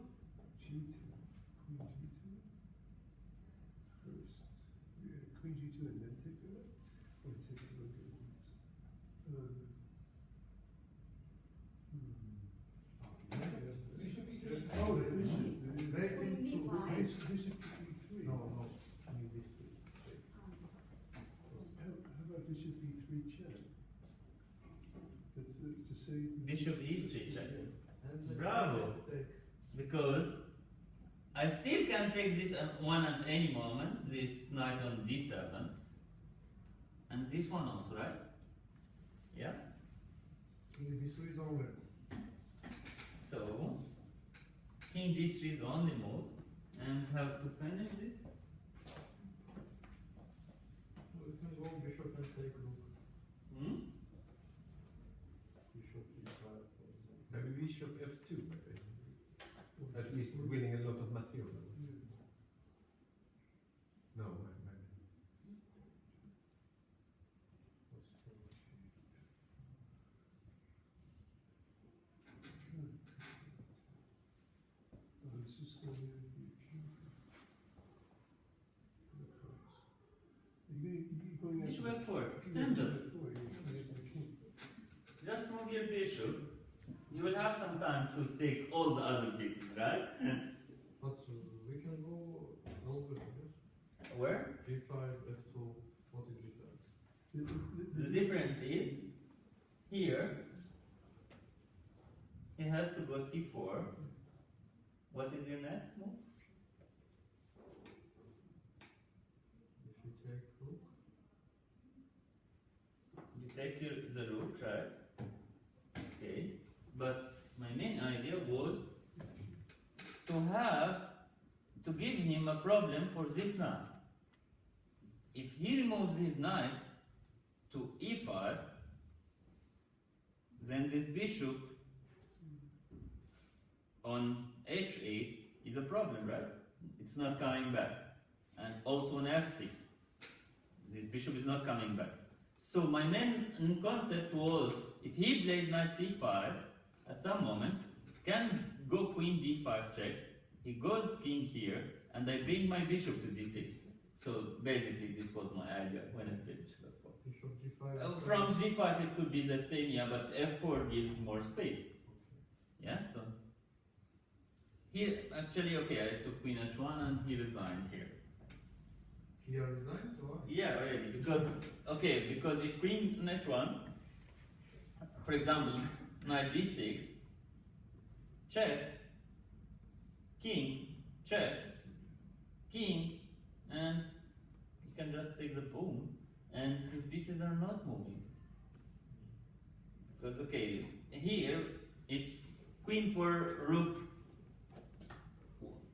G2. Queen G2. First. Yeah, Queen G2 and then take the rook? Or take the rook at once? Bishop e3. Oh, the bishop. Queen b5. Bishop B3. No, king d6. How about bishop B3 check? To say Bishop e3 check. And then Bravo. take. Because I still can take this one at any moment, this knight on d7, and this one also, right? Yeah? King d3 is only. So, king d3 is the only move, and how to finish this? We can go bishop and take rook. Hmm? Bishop e5. Maybe bishop f2, maybe. At least winning a lot of material. No, maybe. this is going to be a king. You're going Bishop after f4, king simple. F4, you're going after the king. Just move your bishop. You will have some time to take all the other pieces, right? But we can go over here. Where? G5, F2, what is different? The difference is, here, he has to go c4. What is your next move? If you take rook, You take the rook, right? Okay. But my main idea was to give him a problem for this knight. If he removes his knight to e5, then this bishop on h8 is a problem, right? It's not coming back. And also on f6, this bishop is not coming back. So my main concept was, if he plays knight c5, at some moment, can go queen d5 check, he goes king here, and I bring my bishop to d6. So basically this was my idea when I played bishop f4. Bishop g5. From g5 it could be the same, yeah, but f4 gives more space. Yeah, so he actually, okay, I took queen h1 and he resigned here. He resigned or? Yeah, already, because if queen h1, for example, knight d6, check, king, check, king, and he can just take the pawn, and his pieces are not moving. Because, okay, here it's queen for rook,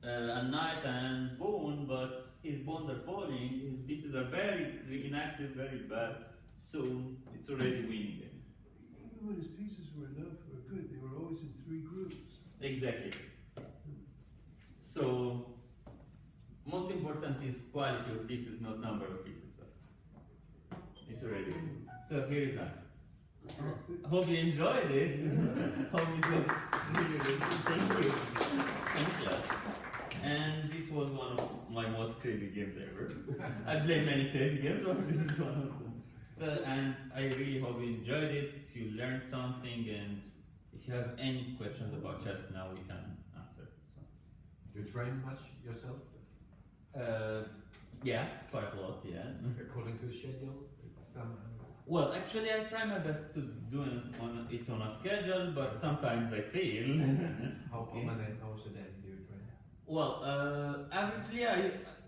and knight and pawn, but his pawns are falling, his pieces are very inactive, very bad, so it's already winning. Even when his pieces were enough or good, they were always in 3 groups. Exactly. So, most important is quality of pieces, not number of pieces. So it's already winning. So here is that. Hope you enjoyed it. Hope it was really good. Thank you. Thank you. And this was one of my most crazy games ever. I played many crazy games, but this is one of them. And I really hope you enjoyed it, you learned something, and if you have any questions about chess now, we can answer. So. Do you train much yourself? Yeah, quite a lot, yeah. According to the schedule? Well, actually, I try my best to do it on a schedule, but sometimes I fail. How many hours a day do you train? Well, averagely,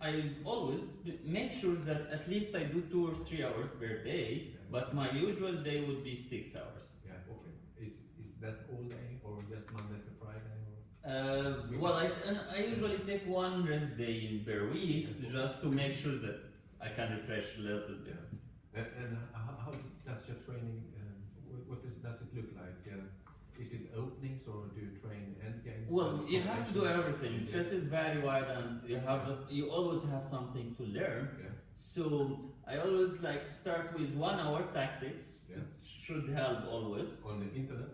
I always make sure that at least I do 2 or 3 hours per day, but my usual day would be 6 hours. Yeah, okay. Is that all day or just Monday to Friday? Well, I usually take 1 rest day per week just to make sure that I can refresh a little bit. And how does your training, what does it look like? Is it openings or do you train endgames? Well, you have to do everything. Chess is very wide, and you always have something to learn. Yeah. So I always start with 1 hour tactics. Yeah. It should help always. On the internet?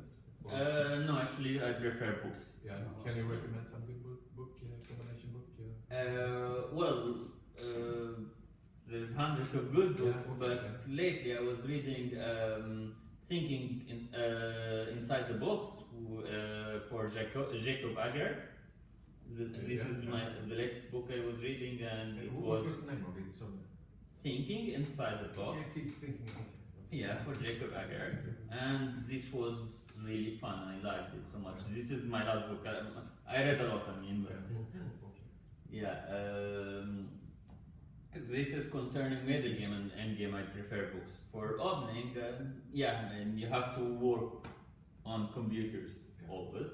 No, actually, I prefer books. Yeah. Can you recommend some good combination book? There's hundreds of good books, Yeah, but okay. lately I was reading Thinking Inside the Box for Jacob Ager. This is the latest book I was reading, and it What was was the name of it? Thinking Inside the Box. Yeah, thinking. Okay. Yeah, for Jacob Ager, and this was really fun. I liked it so much. This is my last book. I read a lot. I mean, but yeah. This is concerning middle game and end game. I prefer books. For opening, yeah, and you have to work on computers always,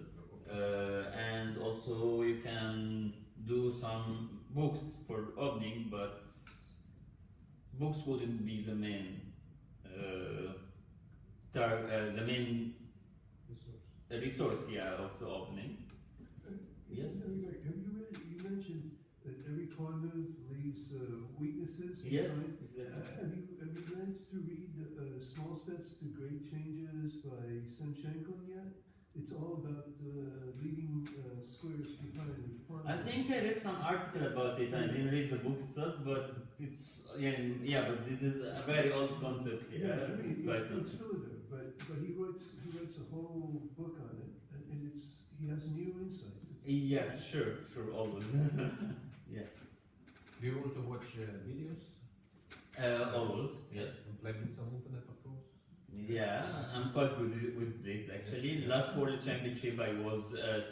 and also you can do some books for opening, but books wouldn't be the main resource, yeah, of the opening. Yes. Have you read? You mentioned that every pawn move leaves weaknesses. Yes, behind. exactly. Have you managed to read Small Steps to Great Changes by Senchenko yet? It's all about leaving squares behind. I think I read some article about it. I didn't read the book itself, but it's yeah. But this is a very old concept. Yeah, I mean, but it's filigree, but he writes a whole book on it, and he has new insights. yeah, sure, always. Yeah. Do you also watch videos? Always, yes. And play with some internet, of course? Yeah, I'm quite good with blades actually. Last World Championship I was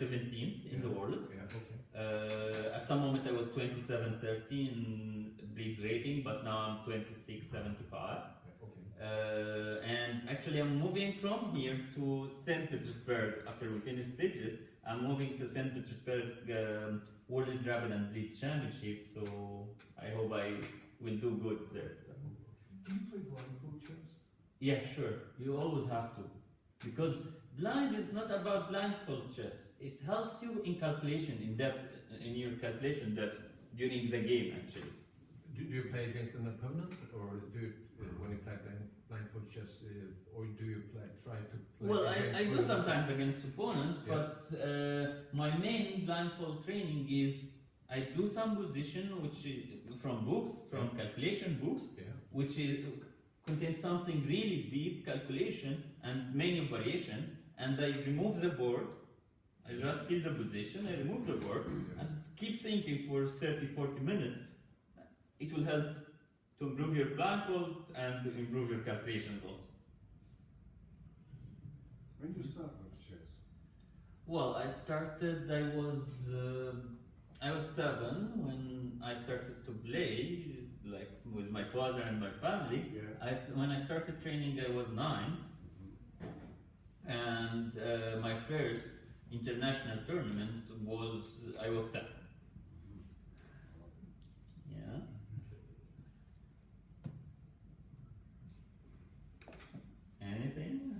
17th in the world. Yeah, okay. At some moment I was 27-30 in blades rating, but now I'm 26-75. Okay. And actually I'm moving from here to St. Petersburg after we finish Sitges. I'm moving to St. Petersburg World Rapid and Blitz Championship, so I hope I will do good there. So. Do you play blindfold chess? Yeah, sure. You always have to. Because blind is not about blindfold chess. It helps you in calculation, in depth, in your calculation depth during the game actually. Do you play against an opponent, or do you, when you play blindfold chess, or do you try to play? Well, I against do opponents? sometimes against opponents, Yeah. but my main blindfold training is I do some position which is from books, from calculation books, Yeah. which contains something really deep calculation and many variations, and I remove the board. I just see the position, I remove the board, and keep thinking for 30-40 minutes. It will help to improve your blindfold and improve your calculations also. When you start with chess? Well, I started, I was 7 when I started to play, like with my father and my family. Yeah. When I started training, I was 9, and my first international tournament was, I was 10. Yeah. Anything?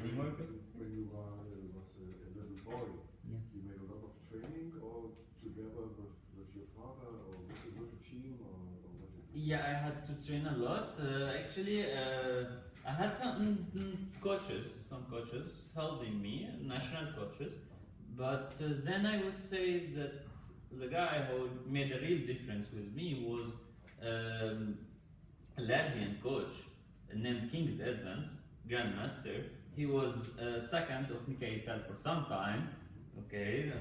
Any more questions? When you was a little boy, Yeah. you made a lot of training, or together with your father, or with a team, or what did you do? Yeah, I had to train a lot. Actually, I had some coaches helping me, national coaches. But then I would say that the guy who made a real difference with me was a Latvian coach named King's Advance, Grandmaster. He was second of Mikhail Tal for some time, okay,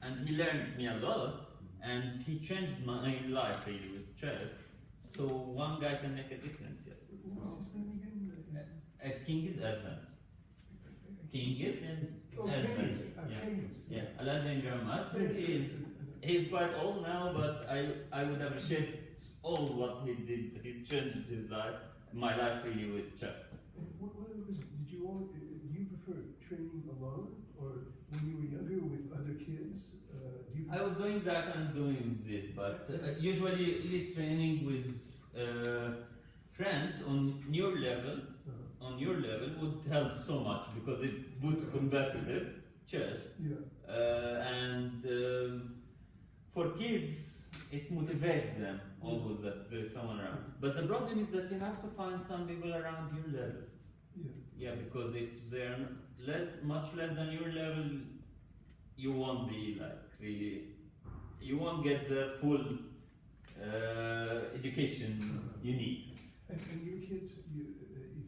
and he learned me a lot, and he changed my life really with chess. So one guy can make a difference, yes. What was his name again? King's Advance. King's and Oh, Advance. King's. Yeah. King's. Yeah, a Latvian Grandmaster. He's quite old now, but I would appreciate all what he did. He changed his life, my life really with chess. What other question? Did you all? Do you prefer training alone, or when you were younger with other kids? Do you? I was doing that and doing this, but usually training with friends on your level. On your level would help so much because it boosts competitive chess. Yeah. And for kids, it motivates them always that there is someone around. But the problem is that you have to find some people around your level. Yeah. Yeah, because if they're much less than your level, you won't be like really, you won't get the full education you need. And your kids, you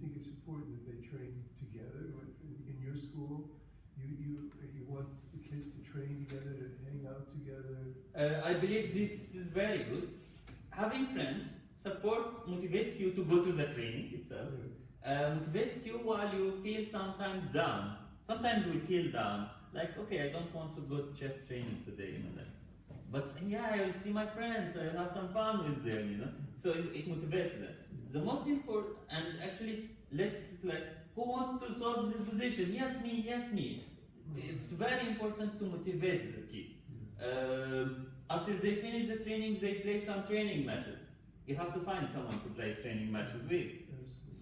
think it's important that they train together in your school? You want the kids to train together, to hang out together? I believe this is very good. Having friends, support motivates you to go to the training itself. Motivates you while you feel sometimes down. Sometimes we feel down, like, okay, I don't want to go to chess training today, you know. But yeah, I will see my friends, I will have some fun with them, you know. So it motivates them. The most important, and actually, who wants to solve this position? Yes, me, yes, me. It's very important to motivate the kids. After they finish the training, they play some training matches. You have to find someone to play training matches with.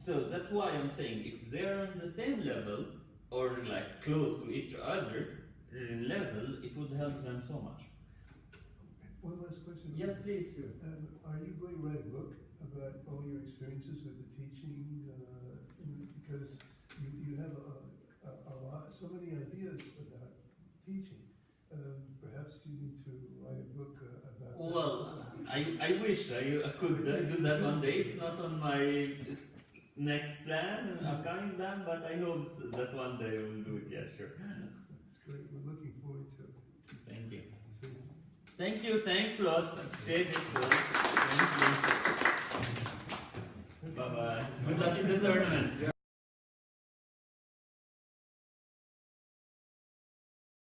So that's why I'm saying, if they're on the same level, or like close to each other level, it would help them so much. One last question. Yes, please. Are you going to write a book about all your experiences with the teaching? Because you have a lot, so many ideas about teaching. Perhaps you need to write a book about. Well, I wish I could do that one day. It's not on my next plan, upcoming plan, but I hope that one day we'll do it. Yes, sure. That's great. We're looking forward to it. Thank you. So, Thank you. Thanks a lot. Appreciate it. Thank you. Bye bye. Good luck in the tournament.